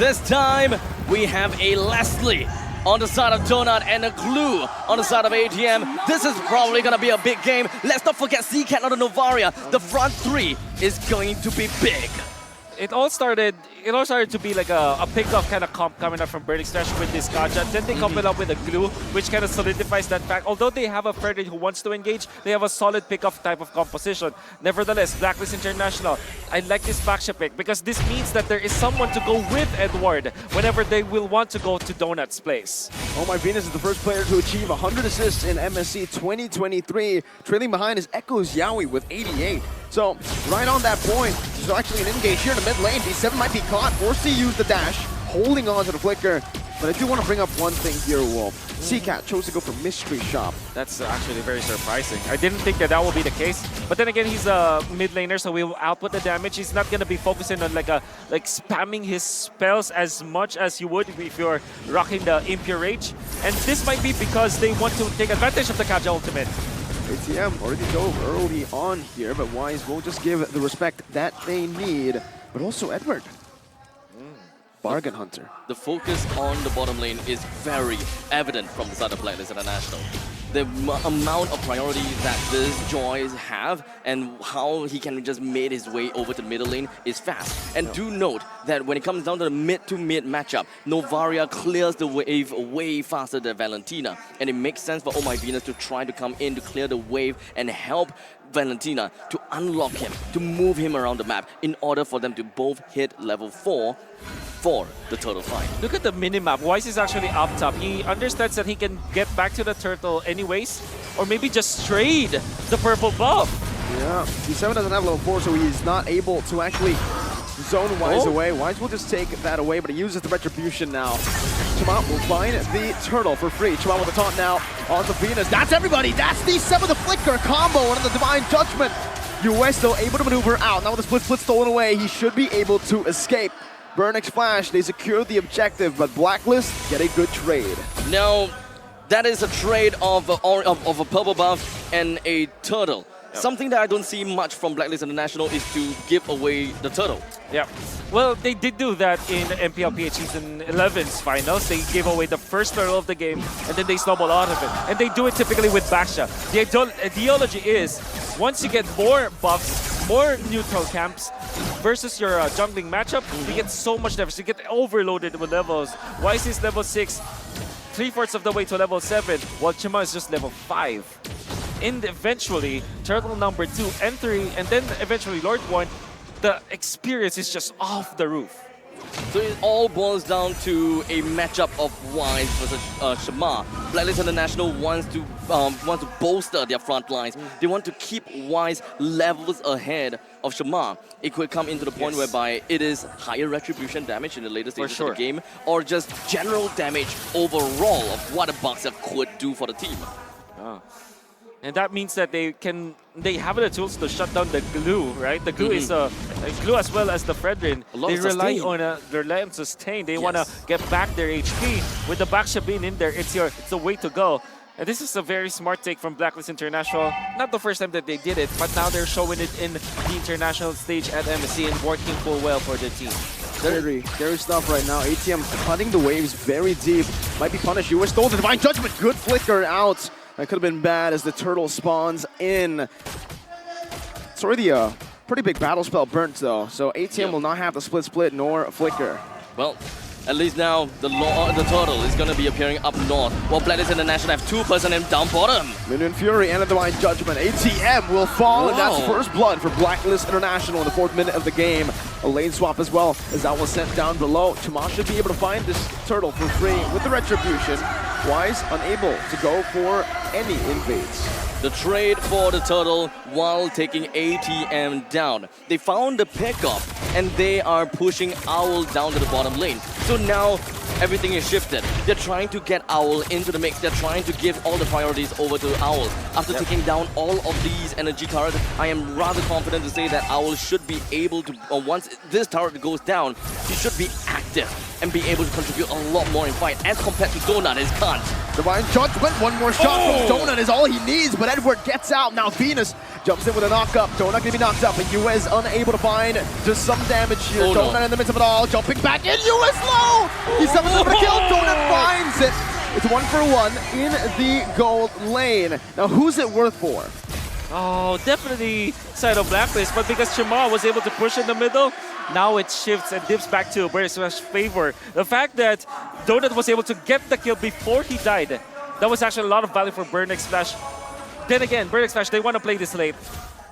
This time, we have a Leslie on the side of Donut and a Glue on the side of ATM. This is probably gonna be a big game. Let's not forget CCAT on the Novaria. The front three is going to be big. It all started to be like a pick-off kind of comp coming up from Burning Stash with this Gacha. Then they couple up with a Glue, which kind of solidifies that fact. Although they have a Frederick who wants to engage, they have a solid pick-off type of composition. Nevertheless, Blacklist International, I like this backship pick because this means that there is someone to go with Edward whenever they will want to go to Donut's place. Oh My Venus is the first player to achieve 100 assists in MSC 2023. Trailing behind is Echoes Yaoi with 88. So, right on that point, there's actually an engage here in the mid lane. B7 might be caught, forced to use the dash, holding on to the flicker. But I do want to bring up one thing here, Wolf. CCAT chose to go for Mystery Shop. That's actually very surprising. I didn't think that will be the case. But then again, he's a mid laner, so he will output the damage. He's not going to be focusing on like spamming his spells as much as you would if you're rocking the Impure Rage. And this might be because they want to take advantage of the Kaja ultimate. ATM already dove early on here, but Wise will just give the respect that they need. But also Edward. Bargain Hunter. The focus on the bottom lane is very evident from the side of Blacklist International. The amount of priority that this Joyce have and how he can just make his way over to the middle lane is fast. And do note that when it comes down to the mid-to-mid matchup, Novaria clears the wave way faster than Valentina. And it makes sense for Oh My Venus to try to come in to clear the wave and help Valentina to unlock him, to move him around the map in order for them to both hit level 4 for the turtle fight. Look at the minimap. Wise is actually up top. He understands that he can get back to the turtle anyways, or maybe just trade the purple buff. Yeah, B7 doesn't have level 4, so he's not able to actually zone Wise away. Wise will just take that away, but he uses the Retribution now. Chama will find the turtle for free. Chama with the taunt now on the Venus. That's everybody! That's the 7 the Flicker combo and the Divine Judgment. US still able to maneuver out. Now with the split stolen away, he should be able to escape. Burnix Flash, they secure the objective, but Blacklist get a good trade. Now, that is a trade of a purple buff and a turtle. Yep. Something that I don't see much from Blacklist International is to give away the turtle. Yeah. Well, they did do that in MPLPH Season 11's finals. They gave away the first turtle of the game, and then they snowball out of it. And they do it typically with Baksha. The ideology is, once you get more buffs, more neutral camps, versus your jungling matchup, you get so much damage. You get overloaded with levels. Wise is level 6, 3/4 of the way to level 7, while Chima is just level 5. And eventually, Turtle number 2 and 3, and then eventually Lord 1, the experience is just off the roof. So it all boils down to a matchup of Wise versus Shama. Blacklist International wants to bolster their front lines. They want to keep Wise levels ahead of Shama. It could come into the point whereby it is higher retribution damage in the later stages of the game, or just general damage overall of what a BXF could do for the team. Oh. And that means that they have the tools to shut down the Glue, right? The Glue is a Glue as well as the Fredrin. They rely on sustain. They want to get back their HP. With the Baksha being in there, it's the way to go. And this is a very smart take from Blacklist International. Not the first time that they did it, but now they're showing it in the international stage at MSC and working full well for the team. Scary stuff right now. ATM cutting the waves very deep. Might be punished. US stole the Divine Judgment. Good flicker out. That could have been bad as the turtle spawns in. It's already a pretty big battle spell burnt though, so ATM will not have the split nor a flicker. Well, at least now the turtle is going to be appearing up north, while Blacklist International have 2 personnel down bottom. Minion Fury and a Divine Judgment. ATM will fall, and that's first blood for Blacklist International in the 4th minute of the game. A lane swap as well, as that was sent down below. Chama should be able to find this turtle for free with the Retribution. Wise unable to go for any invades. The trade for the turtle while taking ATM down. They found the pickup and they are pushing Owl down to the bottom lane. So now everything is shifted. They're trying to get Owl into the mix. They're trying to give all the priorities over to Owl. After taking down all of these energy turrets, I am rather confident to say that Owl should be able to, once this turret goes down, he should be active and be able to contribute a lot more in fight as compared to Donut, his can't. Divine Judgment, one more shot from Donut is all he needs, but Edward gets out. Now Venus Jumps in with a knock-up. Donut gonna be knocked up, but US unable to find just some damage here. Oh, no. Donut in the midst of it all, jumping back in. US low! He summons him for the kill. Donut finds it. It's 1-for-1 in the gold lane. Now, who's it worth for? Oh, definitely side of Blacklist, but because Chima was able to push in the middle, now it shifts and dips back to Burn Splash's favor. The fact that Donut was able to get the kill before he died, that was actually a lot of value for Burn Splash. Then again, Burn Splash, they want to play this late.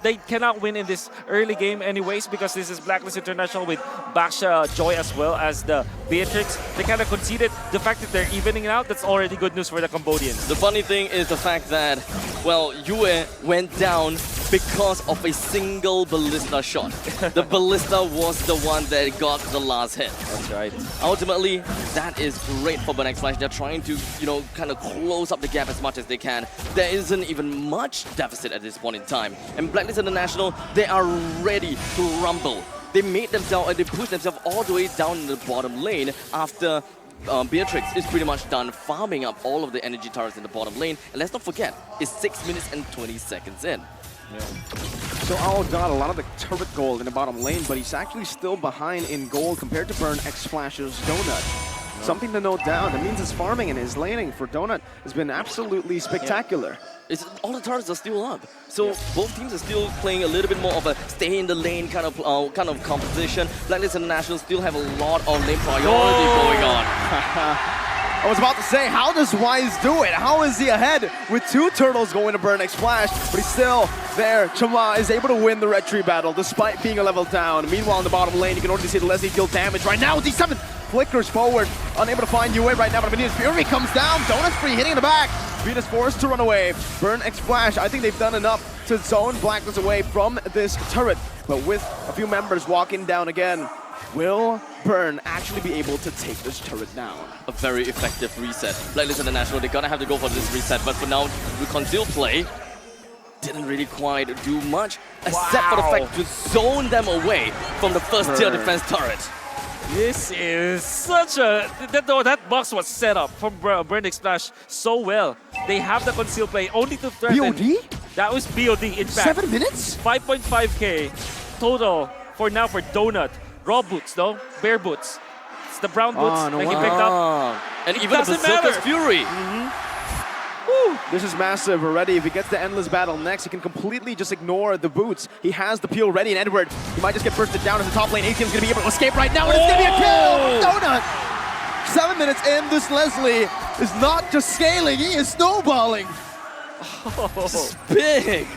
They cannot win in this early game anyways because this is Blacklist International with Baksha, Joy as well as the Beatrix. They kind of conceded. The fact that they're evening out, that's already good news for the Cambodians. The funny thing is the fact that, well, Yue went down because of a single ballista shot. The ballista was the one that got the last hit. That's right. Ultimately, that is great for BXF Flash. They're trying to, kind of close up the gap as much as they can. There isn't even much deficit at this point in time. And Blacklist International, they are ready to rumble. They made themselves, and they pushed themselves all the way down in the bottom lane after Beatrix is pretty much done farming up all of the energy turrets in the bottom lane. And let's not forget, it's 6 minutes and 20 seconds in. Yeah. So Owl got a lot of the turret gold in the bottom lane, but he's actually still behind in gold compared to Burn X Splash's Donut. Something to note down. That means his farming and his laning for Donut has been absolutely spectacular. It's, all the turrets are still up, so both teams are still playing a little bit more of a stay in the lane kind of composition. Blacklist International still have a lot of lane priority going on. I was about to say, how does Wise do it? How is he ahead with 2 turtles going to Burn X Splash, but he's still there. Chama is able to win the red tree battle despite being a level down. Meanwhile, in the bottom lane, you can already see the Leslie deal damage right now. D7 flickers forward, unable to find UA right now, but Venus Fury comes down. Donut's free, hitting in the back. Venus forced to run away. Burn X Splash, I think they've done enough to zone Blacklist away from this turret, but with a few members walking down again, will Burn actually be able to take this turret down? A very effective reset. Blacklist International, they're gonna have to go for this reset, but for now, the concealed play didn't really quite do much, except for the fact to zone them away from the first tier defense turret. This is such a... That box was set up from Burn X Splash so well. They have the conceal play only to threaten. BOD? That was BOD, in fact. 7 minutes? 5.5k total for now for Donut. Raw boots though, bare boots. It's the brown boots that he picked up. And It even the doesn't Berserker's matter. Fury. Woo. This is massive already. If he gets the Endless Battle next, he can completely just ignore the boots. He has the peel ready, and Edward, he might just get bursted down in the top lane. ATM's gonna be able to escape right now, and it's gonna be a kill! Donut! 7 minutes in, this Leslie is not just scaling, he is snowballing. Oh. Big.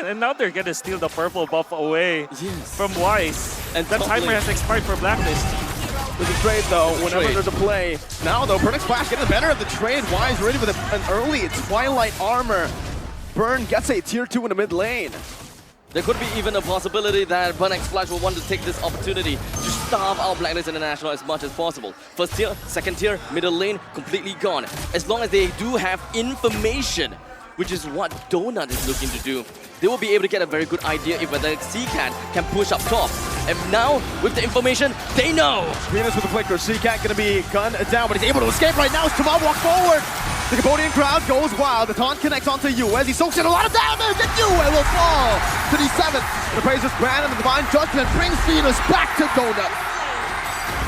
And now they're gonna steal the purple buff away from Wise. And That top timer lane. has expired for Blacklist. There's a trade though, whenever trade. there's a play. Now though, Burn X Splash getting the better of the trade. Wise ready with an early Twilight armor. Burn gets a tier 2 in the mid lane. There could be even a possibility that BXF Flash will want to take this opportunity to starve out Blacklist International as much as possible. First tier, second tier, middle lane, completely gone. As long as they do have information, which is what Donut is looking to do, they will be able to get a very good idea if whether CCAT can push up top. And now, with the information, they know! Venus with the flicker. CCAT gonna be gunned down, but he's able to escape right now as Kamal walks forward. The Cambodian crowd goes wild. The taunt connects onto Yue as he soaks in a lot of damage, and Yue will fall to the 7th. The Praiser's Brand and the Divine Judgment brings Venus back to Donut.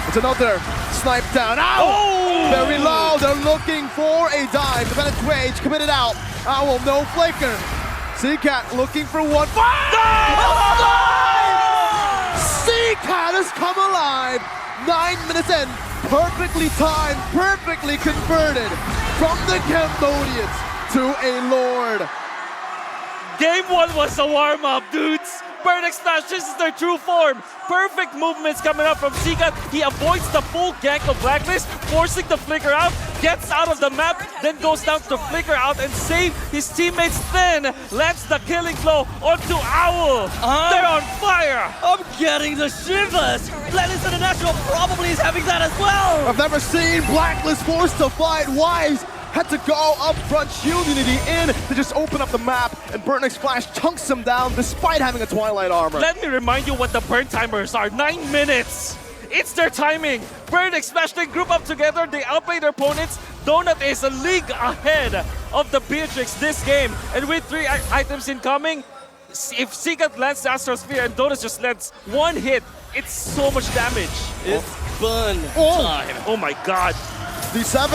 It's another snipe down. Ow! Oh! Very low. They're looking for a dive. The Bennett's Rage committed out. Owl, no flicker. CCAT looking for one. CCAT has come alive. 9 minutes in. Perfectly timed, perfectly converted from the Cambodians to a Lord. Game 1 was a warm-up, dudes. Burn X Splash, this is their true form. Perfect movements coming up from CCAT. He avoids the full gank of Blacklist, forcing the flicker out, gets out of the map, then goes down to flicker out and save his teammates. Then lands the killing blow onto Owl. They're on fire. I'm getting the shivers! Blacklist International probably is having that as well! I've never seen Blacklist forced to fight. Wise had to go up front, shield Unity in to just open up the map, and Burn X Splash chunks him down despite having a Twilight armor. Let me remind you what the burn timers are. 9 minutes. It's their timing. Burn X Splash, they group up together, they outplay their opponents. Donut is a league ahead of the Beatrix this game. And with 3 items incoming, if Seagat lands the Astral Sphere and Donut just lands one hit, it's so much damage. It's burn Oh. time. Oh my god. D7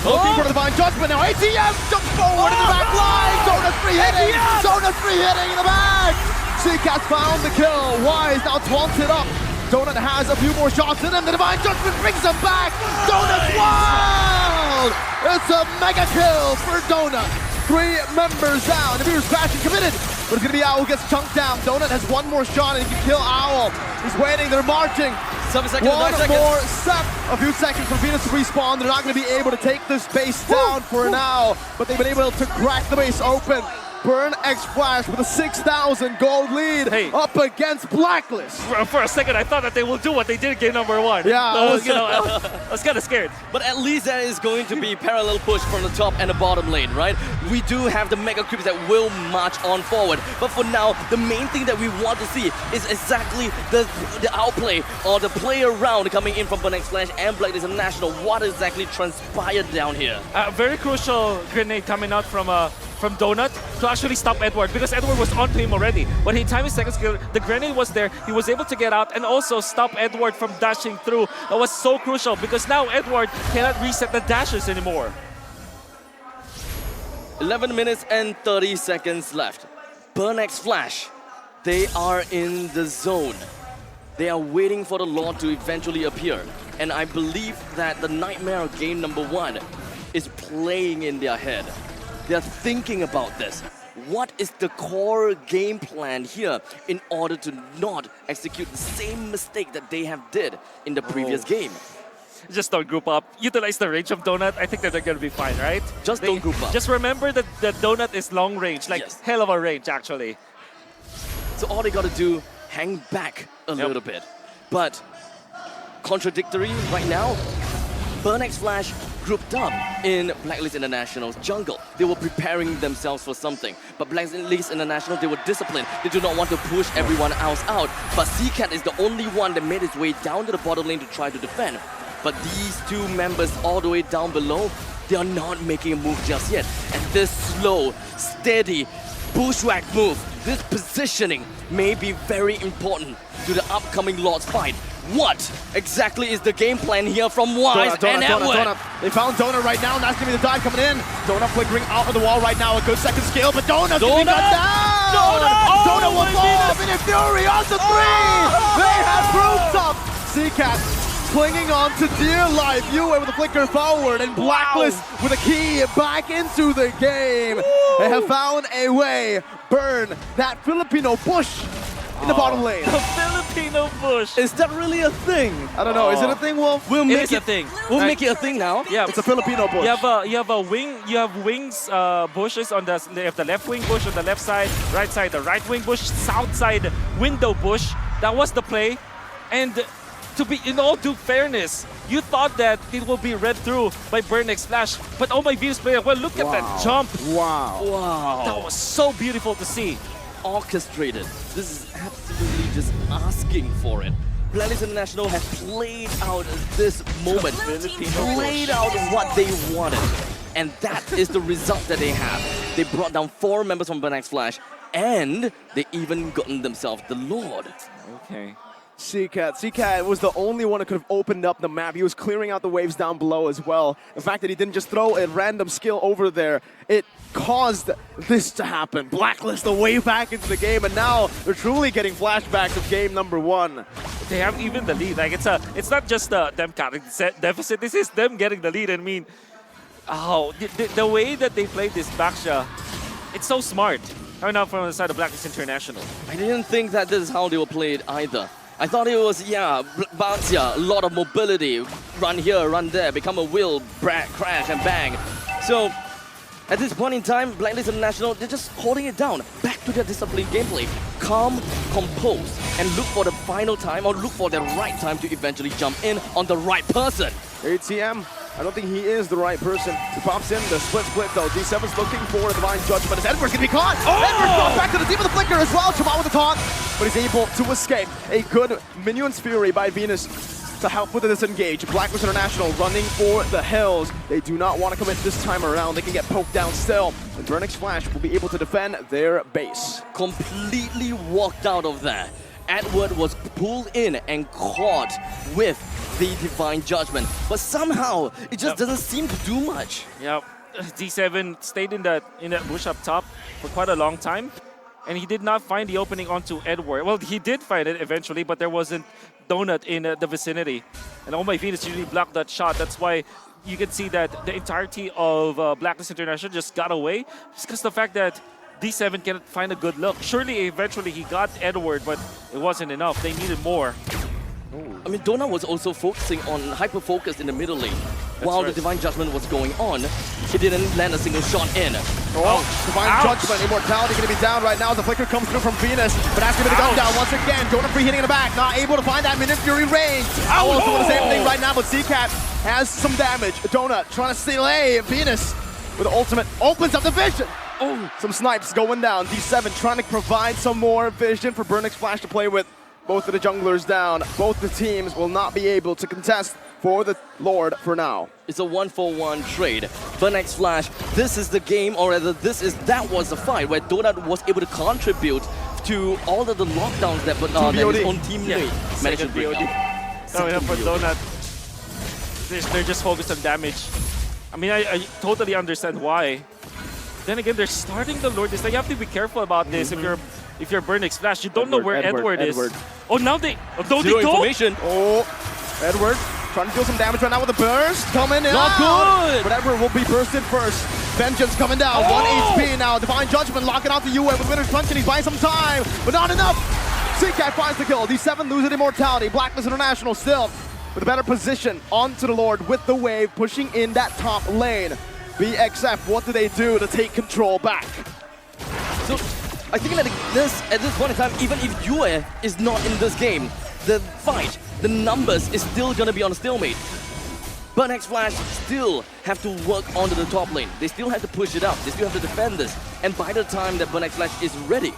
looking for the Divine Judgment now. ATM jumps forward in the back line. Donut free hitting. Donut free hitting in the back. Seacat found the kill. Wise now taunted up. Donut has a few more shots in him. The Divine Judgment brings him back. Donut's wild. It's a mega kill for Donut. 3 members down. The Beer's crashing committed. But it's going to be Owl who gets chunked down. Donut has one more shot and he can kill Owl. He's waiting. They're marching. 7 seconds, 9 One seconds. more set. A few seconds for Venus to respawn. They're not going to be able to take this base down for now. But they've been able to crack the base open. Burn X Flash with a 6,000 gold lead up against Blacklist. For a second, I thought that they will do what they did in game number 1. Yeah, I was kind of scared. But at least there is going to be parallel push from the top and the bottom lane, right? We do have the mega creeps that will march on forward. But for now, the main thing that we want to see is exactly the outplay or the play around coming in from Burn X Flash and Blacklist International. What exactly transpired down here? Very crucial grenade coming out from Donut to actually stop Edward, because Edward was onto him already. When he timed his second skill, the grenade was there, he was able to get out and also stop Edward from dashing through. That was so crucial because now Edward cannot reset the dashes anymore. 11 minutes and 30 seconds left. Burn X Flash, they are in the zone. They are waiting for the Lord to eventually appear. And I believe that the nightmare of game number 1 is playing in their head. They're thinking about this. What is the core game plan here in order to not execute the same mistake that they have did in the previous game? Just don't group up. Utilize the range of Donut. I think that they're going to be fine, right? Don't group up. Just remember that the Donut is long range, like hell of a range, actually. So all they got to do, hang back a little bit. But contradictory right now, Burn X Flash grouped up in Blacklist International's jungle. They were preparing themselves for something. But Blacklist International, they were disciplined. They do not want to push everyone else out. But Seacat is the only one that made his way down to the bottom lane to try to defend. But these 2 members all the way down below, they are not making a move just yet. And this slow, steady, bushwhack move, this positioning may be very important to the upcoming Lord's fight. What exactly is the game plan here from Wise and Edward? They found Donut right now, and that's going to be the dive coming in. Donut flickering out of the wall right now, a good second skill, but Donut's going to be cut down! Donut will fall! Minute Fury on the 3! They have grouped up! Seacat clinging on to dear life. Yue with a flicker forward, and Blacklist with a key back into the game. They have found a way. Burn that Filipino bush in the bottom lane. The Filipino bush. Is that really a thing? I don't know. Is it a thing, Wolf? We'll make is a thing. We'll make it a thing now. Yeah, It's a Filipino bush. you have a wing. You have wings, bushes on the left wing bush on the left side, right side the right wing bush, south side window bush. That was the play, and to be in all due fairness, you thought that it will be read through by Burn X Flash, but oh my Venus player, well look at that jump. Wow. Wow. That was so beautiful to see. Orchestrated. This is absolutely just asking for it. Blacklist International has played out this moment, played out what they wanted. And that is the result that they have. They brought down 4 members from Burn X Flash, and they even gotten themselves the Lord. Okay. Seacat was the only one that could have opened up the map. He was clearing out the waves down below as well. The fact that he didn't just throw a random skill over there, it caused this to happen. Blacklist the way back into the game, and now they're truly getting flashbacks of game number 1. They have even the lead. Like it's not just them cutting deficit. This is them getting the lead. I mean, the way that they played this Baksha, it's so smart. Coming out from the side of Blacklist International. I didn't think that this is how they were played either. I thought it was, bounce, a lot of mobility, run here, run there, become a wheel, crash and bang. So, at this point in time, Blacklist International, they're just holding it down, back to their disciplined gameplay. Calm, compose, and look for the final time, or look for the right time to eventually jump in on the right person. ATM, I don't think he is the right person. He pops in the split though. D7's looking for a Divine Judgment as Edward's gonna be caught. Edward's going back to the deep of the flicker as well. Jamal with the taunt, but he's able to escape. A good Minion's Fury by Venus. to help with the disengage. Blacklist International running for the hills. They do not want to commit this time around. They can get poked down still. And Vernix Flash will be able to defend their base. Completely walked out of there. Edward was pulled in and caught with the Divine Judgment. But somehow, it just doesn't seem to do much. Yep. D7 stayed in that bush up top for quite a long time, and he did not find the opening onto Edward. Well, he did find it eventually, but there wasn't Donut in the vicinity. And Oh My Venus usually blocked that shot. That's why you can see that the entirety of Blacklist International just got away. Just because the fact that D7 cannot find a good look. Surely, eventually, he got Edward, but it wasn't enough. They needed more. I mean, Donut was also focusing on hyper-focus in the middle lane. While the Divine Judgment was going on, he didn't land a single shot in. Oh, Divine Judgment, Immortality going to be down right now as the flicker comes through from Venus. But that's going to be the gun down once again. Donut free hitting in the back, not able to find that Minute Fury range. Owl's doing the same thing right now, but CCAT has some damage. Donut trying to delay Venus with the ultimate, opens up the vision. Oh, some snipes going down. D7 trying to provide some more vision for Vernix Flash to play with. Both of the junglers down. Both the teams will not be able to contest for the Lord for now. It's a 1-for-1 trade. Vernix Flash, this is the game, or rather that was the fight where Donut was able to contribute to all of the lockdowns that, that his own teammate managed to bring out. For Donut, they're just focused on damage. I mean, I totally understand why. Then again, they're starting the Lord this time. You have to be careful about this if you're Vernix Flash. You don't know where Edward is. Oh, now they... Oh, Zero information. Oh, Edward trying to deal some damage right now with a burst. Coming in. Not good. But Edward will be bursted first. Vengeance coming down. 1 HP now. Divine Judgment locking out the UN with Winner's Punch, and he's buying some time. But not enough. CCAT finds the kill. D7 losing Immortality. Blacklist International still with a better position onto the Lord with the wave pushing in that top lane. BXF, what do they do to take control back? So, I think that at this point in time, even if Yue is not in this game, the fight, the numbers is still going to be on a stalemate. Vernix Flash still have to work onto the top lane. They still have to push it up. They still have to defend this. And by the time that Vernix Flash is ready,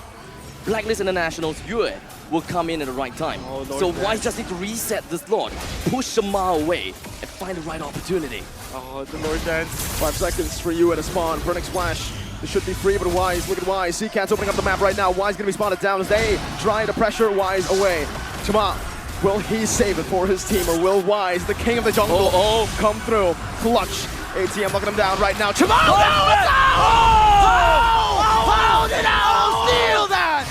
Blacklist International's Yue will come in at the right time. So Wise just need to reset this Lord, push Shamar away, and find the right opportunity. Oh, the Lord Dance. 5 seconds for you at a spawn. Vernix Flash. This should be free, but Wise, look at Wise. CCAT's opening up the map right now. Wise going to be spotted down as they try to pressure Wise away. Chama, will he save it for his team, or will Wise, the king of the jungle, come through? Clutch. ATM looking him down right now. Chama! How did Owl steal that?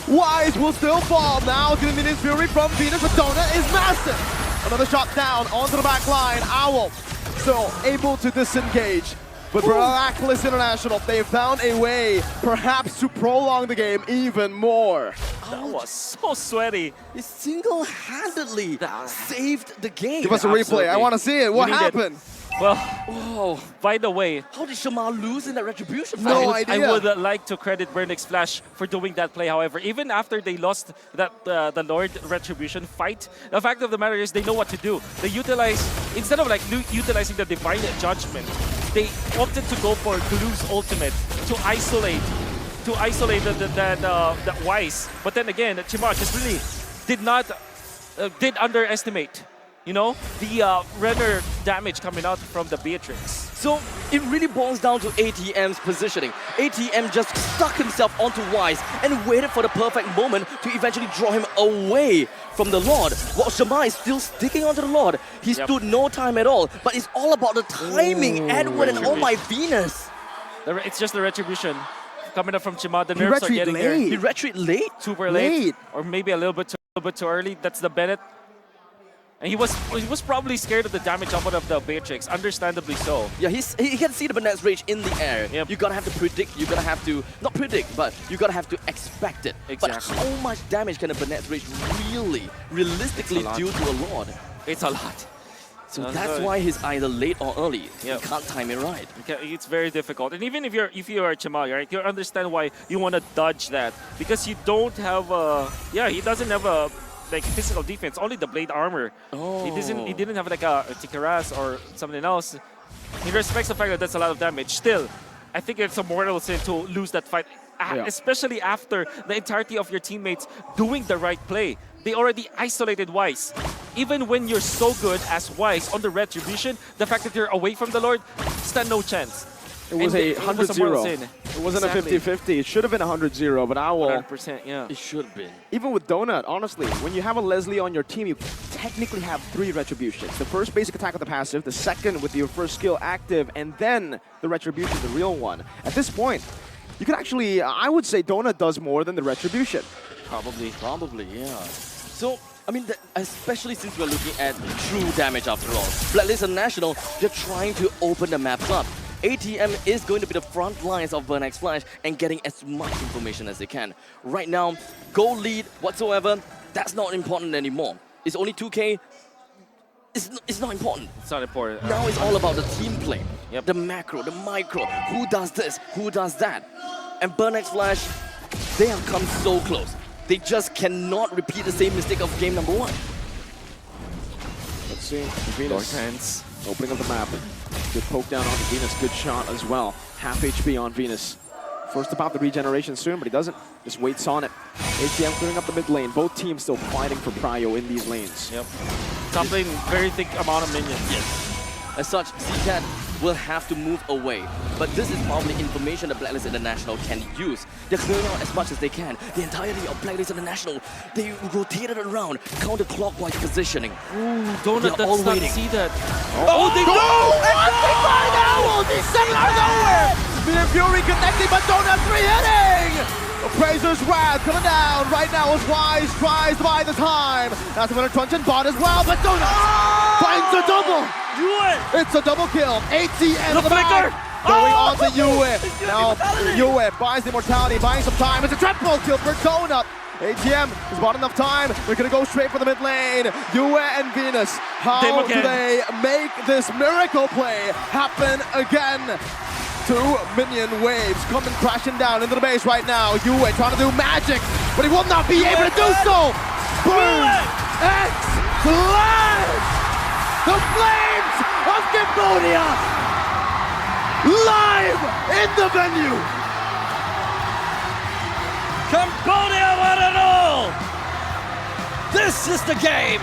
Wise will still fall. Now getting Minute Fury from Venus, but Donut is massive. Another shot down onto the back line. Owl still able to disengage. But Blacklist International, they found a way perhaps to prolong the game even more. That was so sweaty. He single-handedly saved the game. Give us a replay. I want to see it. What happened? Well, by the way, how did Shamar lose in that retribution fight? No idea. I would like to credit Vernix Flash for doing that play. However, even after they lost that the Lord Retribution fight, the fact of the matter is they know what to do. They utilize, instead of like utilizing the Divine Judgment, they opted to go for Glue's ultimate to isolate that Wise. But then again, Chima just really did underestimate, you know, the Renner damage coming out from the Beatrix. So it really boils down to ATM's positioning. ATM just stuck himself onto Wise and waited for the perfect moment to eventually draw him away from the Lord. While Shamar is still sticking onto the Lord, he stood no time at all. But it's all about the timing, Edward and Oh My Venus. It's just the Retribution coming up from Chima. The nerfs are getting there. He retreat late? Super late. Or maybe a little bit too early. That's the Bennett. And he was probably scared of the damage output of the Beatrix, understandably so. Yeah, he can see the Bennett's Rage in the air. Yep. You gotta have to predict, you gotta have to, not predict, but you gotta have to expect it. Exactly. But how much damage can a Bennett's Rage really, realistically do to a Lord? It's a lot. So that's why he's either late or early. Yep. You can't time it right. It's very difficult. And even if you are Chima, right, you understand why you want to dodge that. Because you don't have he doesn't have a like physical defense, only the blade armor. He didn't have like a Tikaras or something else. He respects the fact that that's a lot of damage. Still, I think it's a mortal sin to lose that fight, especially after the entirety of your teammates doing the right play. They already isolated Wise. even when you're so good as Wise on the Retribution, the fact that you're away from the Lord, stand no chance. It was a 100-0. It wasn't Exactly. a 50-50. It should have been 100-0, but I will. 100%, yeah. It should have been. Even with Donut, honestly, when you have a Leslie on your team, you technically have 3 Retributions. The first basic attack with the passive, the second with your first skill active, and then the Retribution, the real one. At this point, you could actually, I would say Donut does more than the Retribution. Probably, yeah. So, I mean, especially since we're looking at true damage after all. Blacklist International, they're trying to open the maps up. ATM is going to be the front lines of Burn X Flash and getting as much information as they can. Right now, goal lead whatsoever, that's not important anymore. It's only 2K. It's not important. It's not important. Now it's all about the team play. Yep. The macro, the micro. Who does this? Who does that? And Burn X Flash, they have come so close. They just cannot repeat the same mistake of game number 1. Let's see. Lord Venus hands. opening up the map. Good poke down on Venus. Good shot as well. Half HP on Venus. First to pop the regeneration soon, but he doesn't. Just waits on it. ATM clearing up the mid lane. Both teams still fighting for prio in these lanes. Yep. Top lane, very thick amount of minions. Yes. As such, CCAT will have to move away. But this is probably information that Blacklist International can use. They're clearing out as much as they can. The entirety of Blacklist International, they rotated around, counterclockwise positioning. Ooh, Donut They're all does not waiting. see that. Oh, they Minion Fury connecting, but Donut 3-hitting! Appraiser's Wrath coming down right now as Wise tries to buy the time. That's a crunch and bot as well, but Donut finds the double! It's a double kill. ATM on the flicker! back. Going on to Yue. Now Yue buys the immortality, buying some time. It's a triple kill for Donut. ATM has bought enough time. They're gonna go straight for the mid lane. Yue and Venus. How do they make this miracle play happen again? 2 minion waves coming crashing down into the base right now. Yue trying to do magic, but he will not be able to do so. Burn X Flash! The flames of Cambodia live in the venue. Cambodia won it all! This is the game!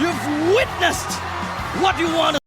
You've witnessed what you want.